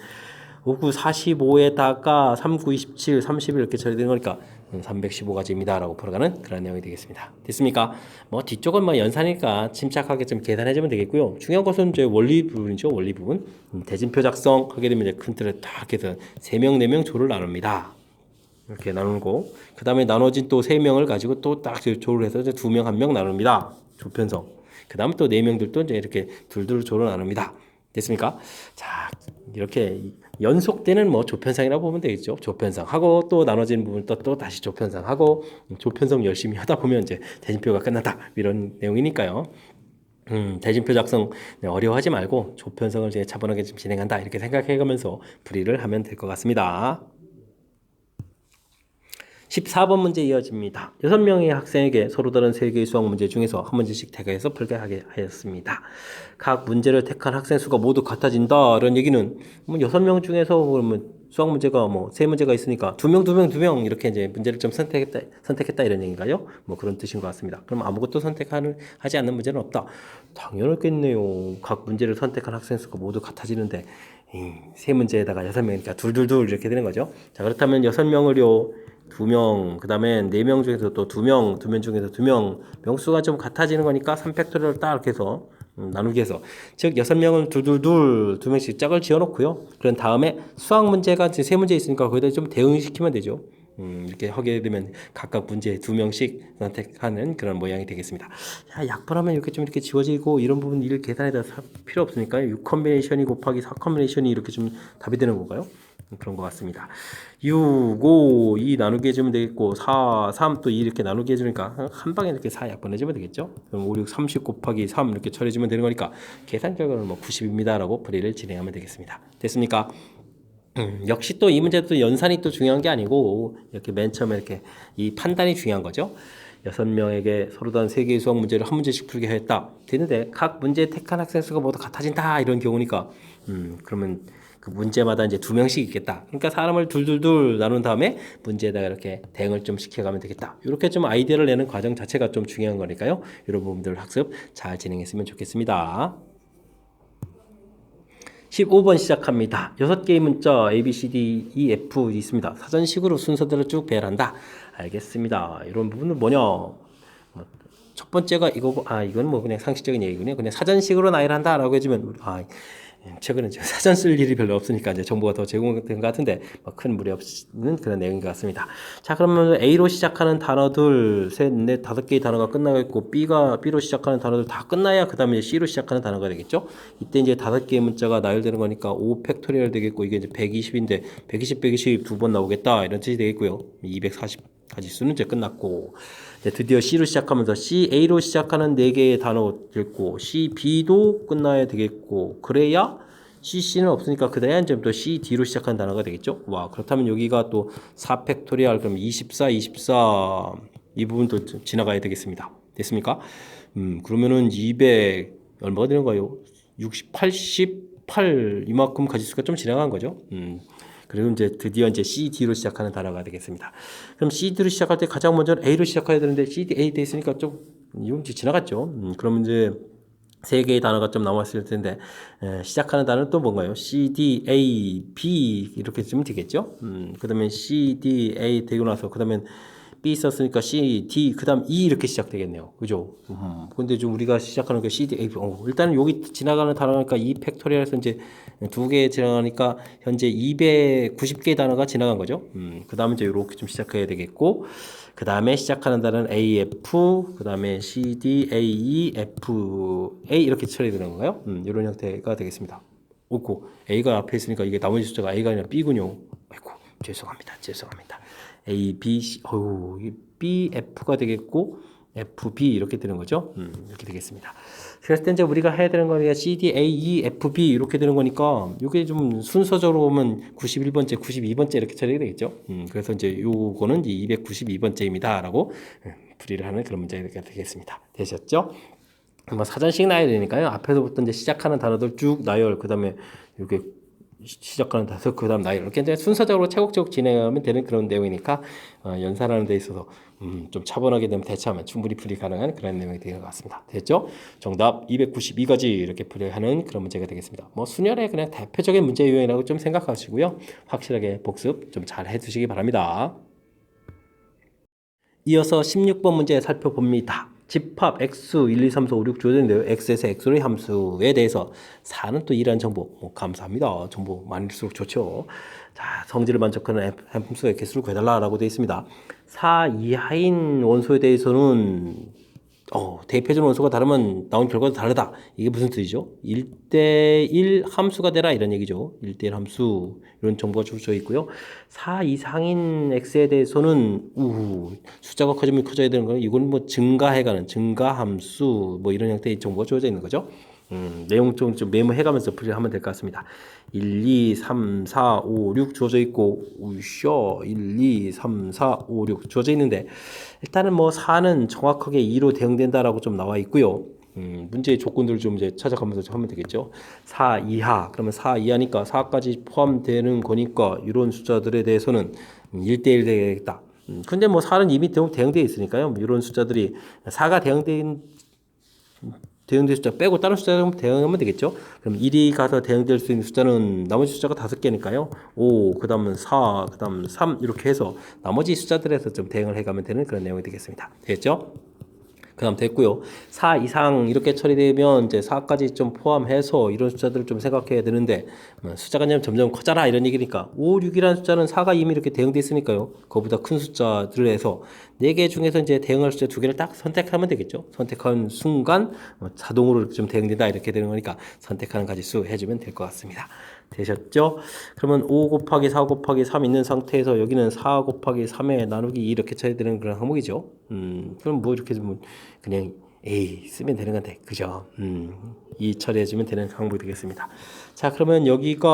5, 9, 45에다가 3, 9, 27, 31 이렇게 처리되는 거니까 315가지입니다 라고 풀어가는 그런 내용이 되겠습니다. 됐습니까? 뭐 뒤쪽은 뭐 연산이니까 침착하게 좀 계산해주면 되겠고요. 중요한 것은 이제 원리 부분이죠. 원리 부분. 대진표 작성 하게 되면 이제 큰 틀을 딱 해서 3명, 4명 조를 나눕니다. 이렇게 나누고 그 다음에 나눠진 또 3명을 가지고 또 딱 조를 해서 2명, 1명 나눕니다. 조편성. 그 다음 또 4명들도 이제 이렇게 둘둘 조로 나눕니다. 됐습니까? 자, 이렇게 연속되는 뭐 조편상이라고 보면 되겠죠. 조편상하고 또 나눠지는 부분 또 다시 조편상하고 조편성 열심히 하다 보면 이제 대진표가 끝난다. 이런 내용이니까요. 대진표 작성 어려워하지 말고 조편성을 이제 차분하게 좀 진행한다. 이렇게 생각해가면서 풀이를 하면 될 것 같습니다. 14번 문제 이어집니다. 6명의 학생에게 서로 다른 3개의 수학 문제 중에서 한 문제씩 택해서 풀게 하게 하였습니다. 각 문제를 택한 학생 수가 모두 같아진다. 이런 얘기는 뭐 6명 중에서 그러면 수학 문제가 뭐 3문제가 있으니까 2명 이렇게 이제 문제를 좀 선택했다 이런 얘기인가요? 뭐 그런 뜻인 것 같습니다. 그럼 아무것도 하지 않는 문제는 없다. 당연하겠네요. 각 문제를 선택한 학생 수가 모두 같아지는데 3문제에다가 6명이니까 둘 이렇게 되는 거죠. 자, 그렇다면 6명을요. 2명, 그 다음에 4명 중에서 또 2명, 2명 중에서 2명, 명수가 좀 같아지는 거니까 3팩토리얼을 딱 이렇게 해서 나누기 해서 즉 6명은 2명씩 짝을 지어 놓고요. 그런 다음에 수학 문제가 지금 3문제 있으니까 거기다 좀 대응시키면 되죠. 이렇게 하게 되면 각각 문제 2명씩 선택하는 그런 모양이 되겠습니다. 자, 약분하면 이렇게 좀 이렇게 지워지고 이런 부분 일 계산에다 필요 없으니까 6 컨비네이션이 곱하기 4 컨비네이션이 이렇게 좀 답이 되는 건가요? 그런 것 같습니다. 6, 5, 2 나누기 해주면 되겠고 4, 3 또 2 이렇게 나누기 해주니까 한 방에 이렇게 4 약분해주면 되겠죠. 그럼 5, 6, 30 곱하기 3 이렇게 처리해주면 되는 거니까 계산 결과는 뭐 90입니다 라고 풀이를 진행하면 되겠습니다. 됐습니까? 역시 또 이 문제도 연산이 또 중요한 게 아니고 이렇게 맨 처음에 이렇게 이 판단이 중요한 거죠. 6명에게 서로 다른 3개의 수학 문제를 한 문제씩 풀게 했다. 되는데 각 문제에 택한 학생 수가 모두 같아진다 이런 경우니까 그러면 그 문제마다 이제 2명씩 있겠다. 그러니까 사람을 둘 나눈 다음에 문제에다가 이렇게 대응을 좀 시켜가면 되겠다. 이렇게 좀 아이디어를 내는 과정 자체가 좀 중요한 거니까요. 이런 부분들 학습 잘 진행했으면 좋겠습니다. 15번 시작합니다. 6개의 문자 A, B, C, D, E, F 있습니다. 사전식으로 순서대로 쭉 배열한다. 알겠습니다. 이런 부분은 뭐냐? 첫 번째가 이거고, 이건 뭐 그냥 상식적인 얘기군요. 그냥 사전식으로 나열한다 라고 해주면, 최근에 사전 쓸 일이 별로 없으니까 이제 정보가 더 제공된 것 같은데 큰 무리 없는 그런 내용인 것 같습니다. 자, 그러면 A로 시작하는 단어들 셋, 넷, 5개의 단어가 끝나고 있고 B로 시작하는 단어들 다 끝나야 그 다음에 C로 시작하는 단어가 되겠죠. 이때 이제 5개의 문자가 나열되는 거니까 5 팩토리얼 되겠고 이게 이제 120인데 120 두 번 나오겠다 이런 뜻이 되겠고요. 240 가지수는 이제 끝났고 이제 드디어 C로 시작하면서 CA로 시작하는 4개의 단어 읽고 CB도 끝나야 되겠고 그래야 CC는 없으니까 그래야 이제 또 CD로 시작하는 단어가 되겠죠. 와, 그렇다면 여기가 또 4 팩토리얼 그럼 24 이 부분도 지나가야 되겠습니다. 됐습니까? 그러면은 200 얼마가 되는 거예요? 60, 88 이만큼 가지수가 좀 지나간 거죠. 그리고 이제 드디어 이제 CD로 시작하는 단어가 되겠습니다. 그럼 CD로 시작할 때 가장 먼저 A로 시작해야 되는데 CD, A 돼 있으니까 좀 이건 지나갔죠. 그러면 이제 3개의 단어가 좀 남았을 텐데 시작하는 단어는 또 뭔가요? C, D, A, B 이렇게 쓰면 되겠죠. 그 다음에 C, D, A 되고 나서 그 다음에 B 썼으니까 C, D, 그 다음 E 이렇게 시작되겠네요. 그죠? 근데 좀 우리가 시작하는 게 C, D, A, B. 일단은 여기 지나가는 단어니까 이 팩토리얼에서 이제 2개 지나가니까 현재 290개의 단어가 지나간 거죠. 그 다음에 이제 이렇게 좀 시작해야 되겠고, 그 다음에 시작하는 단어는 A, F, 그 다음에 C, D, A, E, F, A 이렇게 처리되는 건가요? 이런 형태가 되겠습니다. 옳고, A가 앞에 있으니까 이게 나머지 숫자가 A가 아니라 B군요. 아이고, 죄송합니다. A, B, C, B, F가 되겠고, F, B 이렇게 되는 거죠. 이렇게 되겠습니다. 그래서 이제 우리가 해야 되는 거니까 C, D, A, E, F, B 이렇게 되는 거니까 이게 좀 순서적으로 보면 91번째, 92번째 이렇게 처리가 되겠죠. 그래서 이제 요거는 292번째입니다라고 풀이를 하는 그런 문제가 되겠습니다. 되셨죠? 뭐 사전식 나열이니까요. 앞에서부터 이제 시작하는 단어들 쭉 나열, 그 다음에 이렇게 시작하는 단어, 그 다음 나열 이렇게 이제 순서적으로 차곡차곡 진행하면 되는 그런 내용이니까 연산하는 데 있어서 좀 차분하게 되면 대처하면 충분히 풀이 가능한 그런 내용이 되는 것 같습니다. 됐죠? 정답 292가지 이렇게 풀이하는 그런 문제가 되겠습니다. 뭐 순열의 그냥 대표적인 문제 유형이라고 좀 생각하시고요. 확실하게 복습 좀 잘 해주시기 바랍니다. 이어서 16번 문제 살펴봅니다. 집합 x 1, 2, 3, 4, 5, 6 주어졌는데요. x에서 x로의 함수에 대해서 4는 또 이러한 정보 감사합니다. 정보 많을수록 좋죠. 자, 성질을 만족하는 함수의 개수를 구해달라고 되어 있습니다. 4 이하인 원소에 대해서는 대표적 원소가 다르면 나온 결과도 다르다. 이게 무슨 뜻이죠? 1대1 함수가 되라 이런 얘기죠. 1대1 함수 이런 정보가 주어져 있고요. 4 이상인 x에 대해서는 숫자가 커지면 커져야 되는 거예요. 이건 뭐 증가해가는 증가함수 뭐 이런 형태의 정보가 주어져 있는 거죠. 내용 좀 메모해가면서 풀이하면 될 것 같습니다. 1, 2, 3, 4, 5, 6 주어져 있고 1, 2, 3, 4, 5, 6 주어져 있는데 일단은 뭐 4는 정확하게 2로 대응된다라고 좀 나와 있고요. 문제의 조건들을 좀 이제 찾아가면서 하면 되겠죠. 4 이하 그러면 4 이하니까 4까지 포함되는 거니까 이런 숫자들에 대해서는 1대1 되겠다. 근데 뭐 4는 이미 대응되어 있으니까요. 이런 숫자들이 4가 대응될 숫자 빼고 다른 숫자를 대응하면 되겠죠. 그럼 1이 가서 대응될 수 있는 숫자는 나머지 숫자가 5개니까요. 5, 그 다음은 4, 그 다음 3 이렇게 해서 나머지 숫자들에서 좀 대응을 해가면 되는 그런 내용이 되겠습니다. 되겠죠? 그 다음 됐고요. 4 이상 이렇게 처리되면 이제 4까지 좀 포함해서 이런 숫자들을 좀 생각해야 되는데 숫자가 점점 커져라 이런 얘기니까 5, 6이라는 숫자는 4가 이미 이렇게 대응돼 있으니까요. 그거보다 큰 숫자들을 해서 4개 중에서 이제 대응할 숫자 2개를 딱 선택하면 되겠죠. 선택한 순간 자동으로 좀 대응된다 이렇게 되는 거니까 선택하는 가지수 해주면 될 것 같습니다. 되셨죠? 그러면 5 곱하기 4 곱하기 3 있는 상태에서 여기는 4 곱하기 3에 나누기 2 이렇게 쳐야 되는 그런 항목이죠. 그럼 뭐 이렇게 좀 그냥 A 쓰면 되는 건데, 그죠? 이 처리해주면 되는 항목이 되겠습니다. 자, 그러면 여기가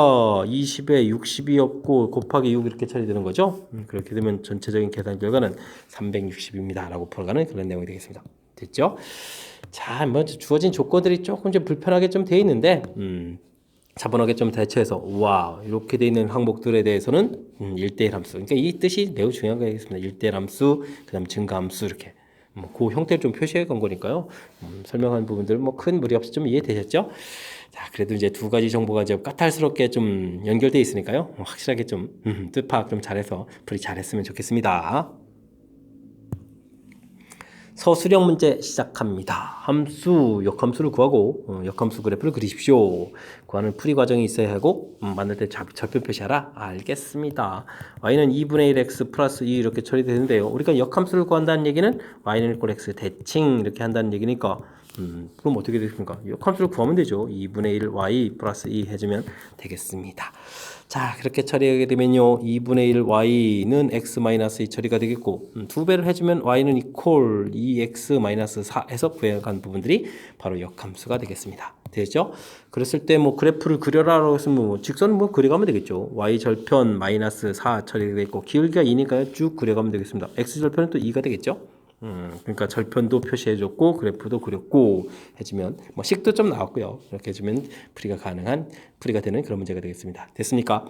20에 60이었고 곱하기 6 이렇게 처리되는 거죠. 그렇게 되면 전체적인 계산 결과는 360입니다. 라고 풀어가는 그런 내용이 되겠습니다. 됐죠? 자, 뭐 주어진 조건들이 조금 좀 불편하게 좀 돼 있는데, 차분하게 좀 대처해서 와 이렇게 돼 있는 항목들에 대해서는 1대1 함수, 그러니까 이 뜻이 매우 중요한 거겠습니다. 1대1 함수, 그 다음 증가함수 이렇게 그 형태를 좀 표시해 간 거니까요. 설명한 부분들 뭐 큰 무리 없이 좀 이해되셨죠? 자, 그래도 이제 두 가지 정보가 이제 까탈스럽게 좀 연결돼 있으니까요. 확실하게 좀 뜻 파악 좀 잘해서 풀이 잘했으면 좋겠습니다. 서술형 문제 시작합니다. 함수, 역함수를 구하고 역함수 그래프를 그리십시오. 구하는 풀이 과정이 있어야 하고 만들 때 좌표 표시하라. 알겠습니다. y는 2분의 1 x 플러스 2 이렇게 처리되는데요. 우리가 역함수를 구한다는 얘기는 y는 이꼴 x 대칭 이렇게 한다는 얘기니까 그럼 어떻게 되십니까? 역함수를 구하면 되죠. 2분의 1 y 플러스 2 해주면 되겠습니다. 자, 그렇게 처리하게 되면요 2분의 1 y는 x-2 처리가 되겠고 2배를 해주면 y는 이퀄 2x-4 해서 구해간 부분들이 바로 역함수가 되겠습니다. 되죠? 그랬을 때 뭐 그래프를 그려라라고 했으면 뭐 직선은 뭐 그려가면 되겠죠. y 절편 마이너스 4 처리가 있고 기울기가 2니까요 쭉 그려가면 되겠습니다. x 절편은 또 2가 되겠죠. 그러니까 절편도 표시해줬고 그래프도 그렸고 해주면 뭐 식도 좀 나왔고요. 이렇게 해주면 풀이가 되는 그런 문제가 되겠습니다. 됐습니까?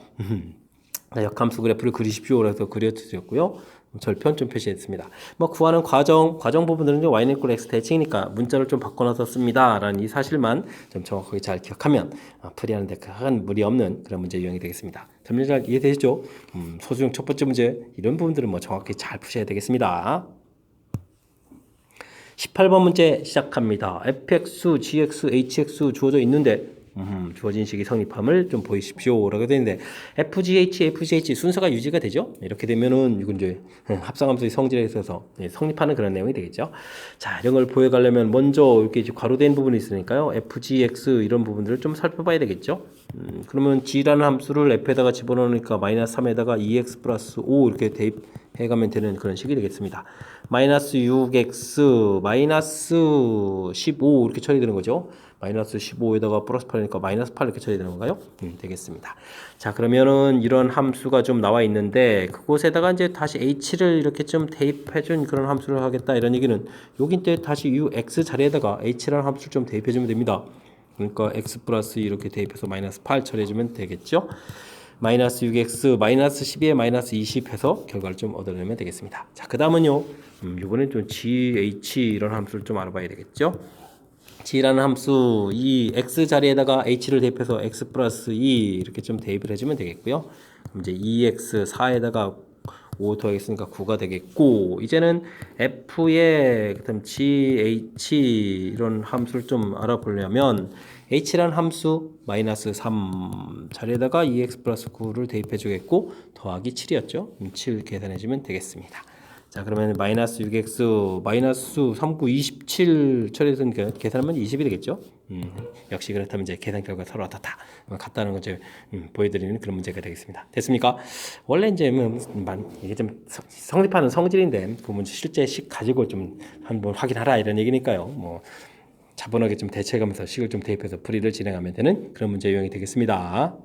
역함수 그래프를 그리십시오. 그래서 그려드렸고요. 절편 좀 표시했습니다. 뭐 구하는 과정 부분들은 y는 이꼴 x 대칭이니까 문자를 좀 바꿔놔서 씁니다. 라는 이 사실만 좀 정확하게 잘 기억하면 풀이하는데 큰 무리 없는 그런 문제 유형이 되겠습니다. 설명 잘 이해되시죠? 소수형 첫 번째 문제 이런 부분들은 뭐 정확히 잘 푸셔야 되겠습니다. 18번 문제 시작합니다. fx, gx, hx 주어져 있는데 주어진 식이 성립함을 좀 보이십시오 라고 되어 있는데 fgh, fgh 순서가 유지가 되죠. 이렇게 되면은 이건 이제 합성함수의 성질에 있어서 성립하는 그런 내용이 되겠죠. 자, 이런 걸 보여가려면 먼저 이렇게 괄호된 부분이 있으니까요. fgx 이런 부분들을 좀 살펴봐야 되겠죠. 그러면 g라는 함수를 f에다가 집어넣으니까 마이너스 3에다가 2x 플러스 5 이렇게 대입해가면 되는 그런 식이 되겠습니다. 마이너스 6x 마이너스 15 이렇게 처리되는 거죠. 마이너스 15에다가 플러스 8이니까 마이너스 8 이렇게 처리되는 건가요? 되겠습니다. 자, 그러면은 이런 함수가 좀 나와 있는데 그곳에다가 이제 다시 h를 이렇게 좀 대입해준 그런 함수를 하겠다 이런 얘기는 여긴 때 다시 ux 자리에다가 h라는 함수를 좀 대입해주면 됩니다. 그러니까 x 플러스 이렇게 대입해서 마이너스 8 처리해주면 되겠죠. 마이너스 6x 마이너스 12에 마이너스 20 해서 결과를 좀 얻어내면 되겠습니다. 자, 그 다음은요 이번엔 좀 gh 이런 함수를 좀 알아봐야 되겠죠. g라는 함수 이 x 자리에다가 h를 대입해서 x 플러스 2 이렇게 좀 대입을 해주면 되겠고요. 그럼 이제 2x 4에다가 5 더하겠으니까 9가 되겠고 이제는 f의 그다음 gh 이런 함수를 좀 알아보려면 h라는 함수 마이너스 3 자리에다가 2x 플러스 9를 대입해 주겠고 더하기 7이었죠. 7 계산해 주면 되겠습니다. 자, 그러면 마이너스 6x 마이너스 39 27 처리해서 계산하면 20이 되겠죠. 역시 그렇다면 이제 계산 결과 서로 같다는 걸 이제 보여드리는 그런 문제가 되겠습니다. 됐습니까? 원래 이제 이게 좀 성립하는 성질인데 그 문제 실제 식 가지고 좀 한번 확인하라 이런 얘기니까요. 뭐 차분하게 좀 대처해가면서 식을 좀 대입해서 풀이를 진행하면 되는 그런 문제 유형이 되겠습니다.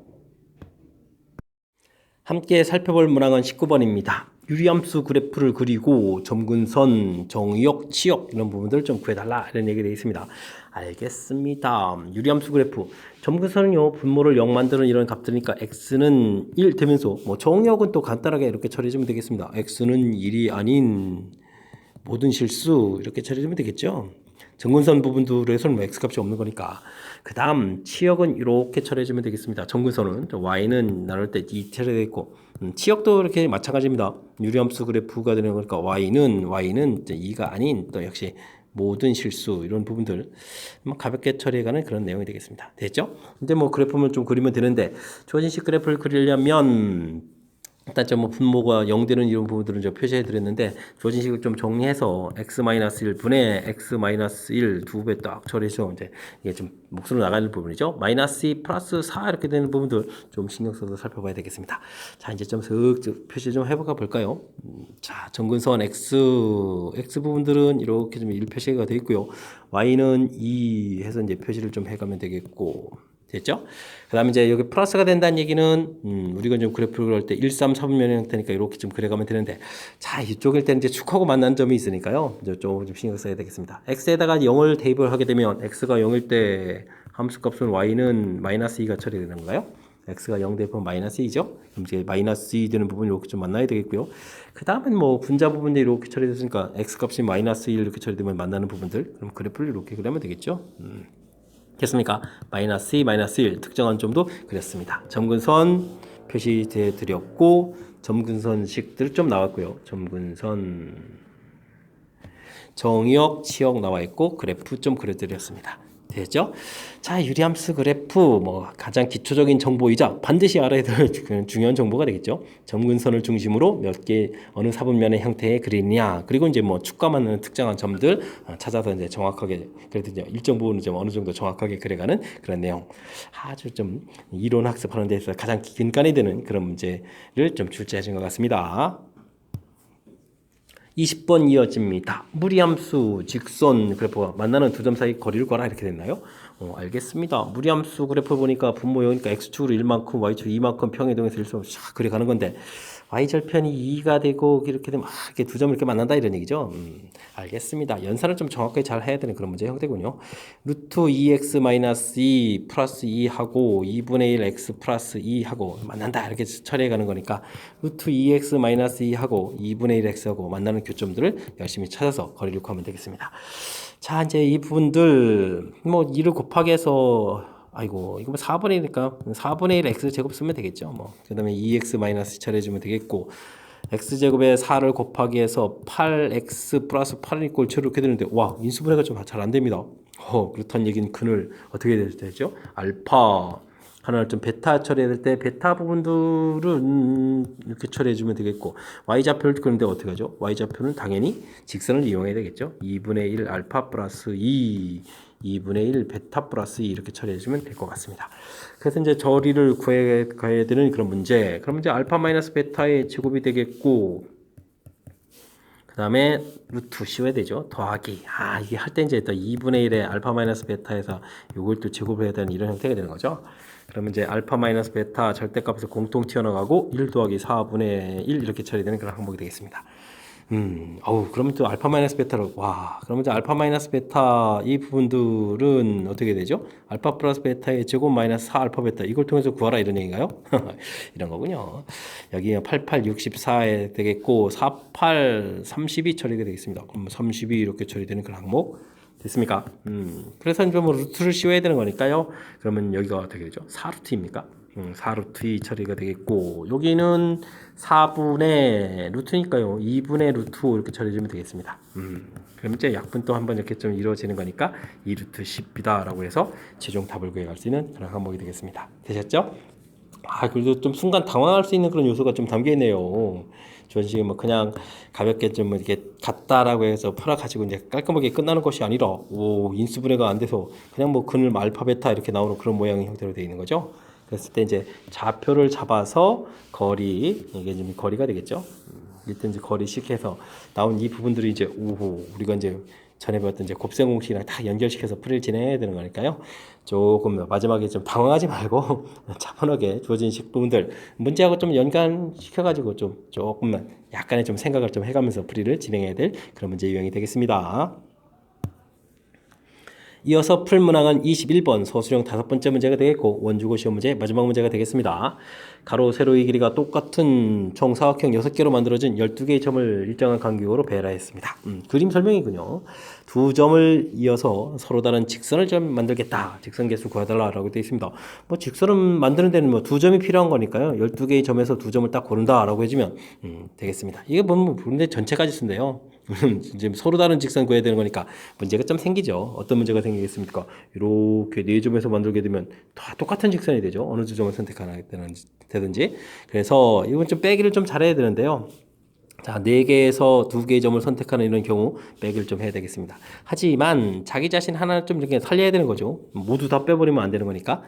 함께 살펴볼 문항은 19번입니다. 유리함수 그래프를 그리고 점근선, 정의역, 치역 이런 부분들을 좀 구해달라 이런 얘기 되어 있습니다. 알겠습니다. 유리함수 그래프 점근선은요 분모를 0 만드는 이런 값들이니까 x는 1 되면서 뭐 정의역은 또 간단하게 이렇게 처리해주면 되겠습니다. x는 1이 아닌 모든 실수 이렇게 처리해주면 되겠죠. 정근선 부분들에서는 뭐 x값이 없는 거니까. 그 다음 치역은 이렇게 처리해주면 되겠습니다. 정근선은 y는 나눌 때 2 처리되어 있고 치역도 이렇게 마찬가지입니다. 유리함수 그래프가 되는 거니까 y는 2가 아닌 또 역시 모든 실수 이런 부분들 가볍게 처리해가는 그런 내용이 되겠습니다. 됐죠? 이제 뭐 그래프를 좀 그리면 되는데 주어진 식 그래프를 그리려면 일단 좀 뭐 분모가 0 되는 이런 부분들은 좀 표시해 드렸는데 주어진 식을 좀 정리해서 x-1 분의 x-1 두 배 딱 처리해서 이제 이게 좀 목소리로 나가는 부분이죠. -2 플러스 4 이렇게 되는 부분들 좀 신경 써서 살펴봐야 되겠습니다. 자, 이제 좀 슥 표시 좀 해볼까 볼까요? 자, 점근선 x 부분들은 이렇게 좀 1 표시가 되어 있고요. y는 2 해서 이제 표시를 좀 해가면 되겠고. 됐죠? 그 다음에 이제 여기 플러스가 된다는 얘기는, 우리가 좀 그래프를 그릴 때 1, 3, 4분면의 형태니까 이렇게 좀 그려가면 되는데, 자, 이쪽일 때는 이제 축하고 만난 점이 있으니까요. 이제 좀 신경 써야 되겠습니다. x에다가 0을 대입을 하게 되면, x가 0일 때 함수값은 y는 -2가 처리되는 건가요? x가 0 대입하면 -2죠? 그럼 이제 -2 되는 부분이 이렇게 좀 만나야 되겠고요. 그 다음엔 뭐 분자 부분이 이렇게 처리됐으니까, x값이 -1 이렇게 처리되면 만나는 부분들, 그럼 그래프를 이렇게 그리면 되겠죠? 됐습니까? -2, -1 특정한 점도 그렸습니다. 점근선 표시해 드렸고 점근선식들 좀 나왔고요. 점근선 정역, 치역 나와 있고 그래프 좀 그려드렸습니다. 되죠? 자, 유리함수 그래프 뭐 가장 기초적인 정보이자 반드시 알아야 될 중요한 정보가 되겠죠. 점근선을 중심으로 몇 개 어느 사분면의 형태의 그리느냐, 그리고 이제 뭐 축과 맞는 특정한 점들 찾아서 이제 정확하게 그래도 이제 일정 부분은 좀 어느 정도 정확하게 그려가는 그런 내용. 아주 좀 이론 학습하는 데서 가장 근간이 되는 그런 문제를 좀 출제해 준 것 같습니다. 20번 이어집니다. 무리함수 직선 그래프가 만나는 두 점 사이 거리를 구하라 이렇게 됐나요? 알겠습니다. 무리함수 그래프 보니까 분모 0이니까 x축으로 1만큼 y축 2만큼 평행이동해서 일수로 샥 그래 가는 건데 y절편이 2가 되고 이렇게 되면 이렇게 두 점을 이렇게 만난다 이런 얘기죠. 알겠습니다. 연산을 좀 정확하게 잘 해야 되는 그런 문제 형태군요. 루트 2x-2 플러스 2하고 2분의 1 x 플러스 2하고 만난다 이렇게 처리해 가는 거니까 루트 2x-2하고 2분의 1 x하고 만나는 교점들을 열심히 찾아서 거리를 구하면 되겠습니다. 자, 이제 이 부분들 뭐 2를 곱하기 해서 아이고 이거 뭐 4분의 1이니까 4분의 1 x 제곱 쓰면 되겠죠. 뭐 그다음에 2x 마이너스 처리해주면 되겠고 x제곱에 4를 곱하기 해서 8x 플러스 8을 이꼴 이렇게 되는데 와 인수분해가 좀 잘 안 됩니다. 그렇다는 얘기는 근을 어떻게 되죠? 알파 하나를 좀 베타 처리해야 될 때 베타 부분들은 이렇게 처리해주면 되겠고 y좌표를 그런데 어떻게 하죠? y좌표는 당연히 직선을 이용해야 되겠죠. 2분의 1 알파 플러스 2분의 1 베타 플러스 2 이렇게 처리해주면 될 것 같습니다. 그래서 이제 저리를 구해야 되는 그런 문제. 그럼 이제 알파 마이너스 베타의 제곱이 되겠고 그 다음에 루트 씌워야 되죠. 더하기. 이게 할 때 이제 또 2분의 1의 알파 마이너스 베타에서 이걸 또 제곱을 해야 되는 이런 형태가 되는 거죠. 그러면 이제 알파 마이너스 베타 절대값에서 공통 튀어나가고 1 더하기 4분의 1 이렇게 처리되는 그런 항목이 되겠습니다. 그러면 또 알파 마이너스 베타로 그러면 이제 알파 마이너스 베타 이 부분들은 어떻게 되죠? 알파 플러스 베타의 제곱 마이너스 4 알파 베타 이걸 통해서 구하라 이런 얘기인가요? 이런 거군요. 여기 88 64에 되겠고 48 32 처리가 되겠습니다. 그럼 32 이렇게 처리되는 그런 항목 됐습니까? 그래서 이제 뭐 루트를 씌워야 되는 거니까요. 그러면 여기가 어떻게 되죠? 4루트입니까? 4루트 2 처리가 되겠고 여기는 4분의 루트니까요. 2분의 루트 5 이렇게 처리해주면 되겠습니다. 그럼 이제 약분 또 한번 이렇게 좀 이루어지는 거니까 2루트 10이다 라고 해서 최종 답을 구해갈 수 있는 그런 항목이 되겠습니다. 되셨죠? 그래도 좀 순간 당황할 수 있는 그런 요소가 좀 담겨 있네요. 주어지게 뭐 그냥 가볍게 좀 이렇게 같다라고 해서 풀어가지고 이제 깔끔하게 끝나는 것이 아니라 인수분해가 안 돼서 그냥 뭐 근을 알파 베타 이렇게 나오는 그런 모양의 형태로 되어 있는 거죠. 그랬을 때 이제 좌표를 잡아서 거리 이게 지금 거리가 되겠죠. 이때 이제 거리식 해서 나온 이 부분들이 이제 우리가 이제 전에 배웠던 이제 곱셈 공식이랑 다 연결시켜서 풀이를 진행해야 되는 거니까요. 조금 마지막에 좀 당황하지 말고 차분하게 주어진 식 부분들 문제하고 좀 연관시켜가지고 좀 조금만 약간의 좀 생각을 좀 해가면서 풀이를 진행해야 될 그런 문제 유형이 되겠습니다. 이어서 풀 문항은 21번 서술형 5번째 문제가 되겠고 원주고 시험 문제 마지막 문제가 되겠습니다. 가로 세로의 길이가 똑같은 정사각형 6개로 만들어진 12개의 점을 일정한 간격으로 배열하였습니다. 그림 설명이군요. 두 점을 이어서 서로 다른 직선을 좀 만들겠다. 직선 개수 구해달라고 되어 있습니다. 뭐 직선을 만드는 데는 뭐 두 점이 필요한 거니까요. 12개의 점에서 두 점을 딱 고른다라고 해주면 되겠습니다. 이게 뭐 문제 전체까지 쓴대요. 지금 서로 다른 직선 구해야 되는 거니까 문제가 좀 생기죠. 어떤 문제가 생기겠습니까? 이렇게 네 점에서 만들게 되면 다 똑같은 직선이 되죠. 어느 두 점을 선택하나 되든지. 그래서 이건 좀 빼기를 좀 잘해야 되는데요. 자, 4개에서 2개의 점을 선택하는 이런 경우 빼기를 좀 해야 되겠습니다. 하지만 자기 자신 하나를 좀 이렇게 살려야 되는 거죠. 모두 다 빼버리면 안 되는 거니까.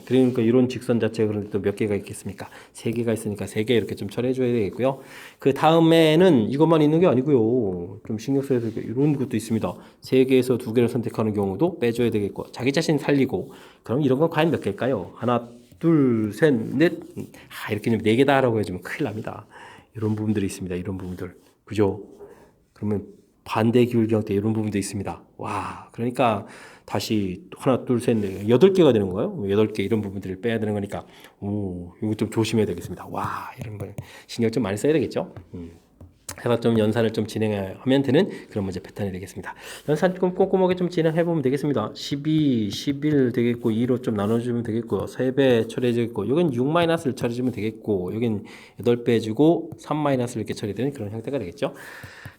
그러니까 이런 직선 자체가 그런데 또 몇 개가 있겠습니까? 3개가 있으니까 3개 이렇게 좀 처리해 줘야 되겠고요. 그 다음에는 이것만 있는 게 아니고요. 좀 신경 써야 될 게 이런 것도 있습니다. 3개에서 2개를 선택하는 경우도 빼줘야 되겠고, 자기 자신 살리고, 그럼 이런 건 과연 몇 개일까요? 하나, 둘, 셋, 넷. 이렇게 좀 4개다 라고 해주면 큰일 납니다. 이런 부분들이 있습니다. 이런 부분들. 그죠? 그러면 반대 기울기형 때 이런 부분도 있습니다. 와, 그러니까 다시 하나, 둘, 셋, 넷, 8개가 되는 거예요. 8개 이런 부분들을 빼야 되는 거니까, 이거 좀 조심해야 되겠습니다. 와, 이런 거 신경 좀 많이 써야 되겠죠? 해서 좀 연산을 좀 진행하면 되는 그런 문제 패턴이 되겠습니다. 연산 좀 꼼꼼하게 좀 진행해 보면 되겠습니다. 12, 11 되겠고 2로 좀 나눠주면 되겠고요. 3배 처리해주겠고 여긴 6-를 처리해주면 되겠고 여긴 8배 해주고 3-를 이렇게 처리되는 그런 형태가 되겠죠.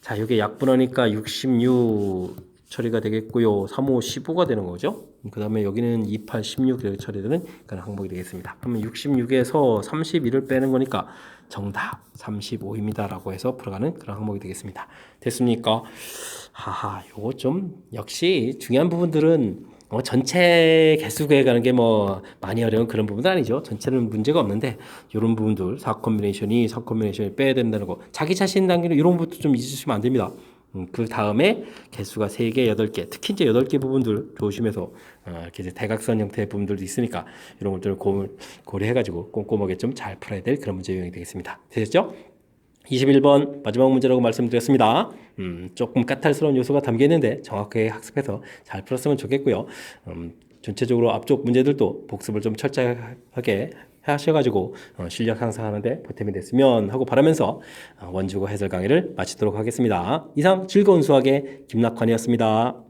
자, 이게 약분하니까 66 처리가 되겠고요. 3, 5, 15가 되는 거죠. 그 다음에 여기는 28, 16 이렇게 처리되는 그런 항목이 되겠습니다. 그러면 66에서 31을 빼는 거니까 정답 35입니다. 라고 해서 풀어가는 그런 항목이 되겠습니다. 됐습니까? 하하, 요거 좀 역시 중요한 부분들은 전체 개수 구해가는 게 뭐 많이 어려운 그런 부분은 아니죠. 전체는 문제가 없는데 이런 부분들 4콤비네이션이 빼야 된다는 거 자기 자신 단계로 이런 부분도 좀 잊으시면 안 됩니다. 그 다음에 개수가 3개, 8개, 특히 이제 8개 부분들 조심해서 이렇게 이제 대각선 형태의 부분들도 있으니까 이런 것들을 고려해가지고 꼼꼼하게 좀 잘 풀어야 될 그런 문제 유형이 되겠습니다. 되셨죠? 21번 마지막 문제라고 말씀드렸습니다. 조금 까탈스러운 요소가 담겨 있는데 정확하게 학습해서 잘 풀었으면 좋겠고요. 전체적으로 앞쪽 문제들도 복습을 좀 철저하게 하셔가지고 실력 향상하는데 보탬이 됐으면 하고 바라면서 원주고 해설 강의를 마치도록 하겠습니다. 이상 즐거운 수학의 김낙환이었습니다.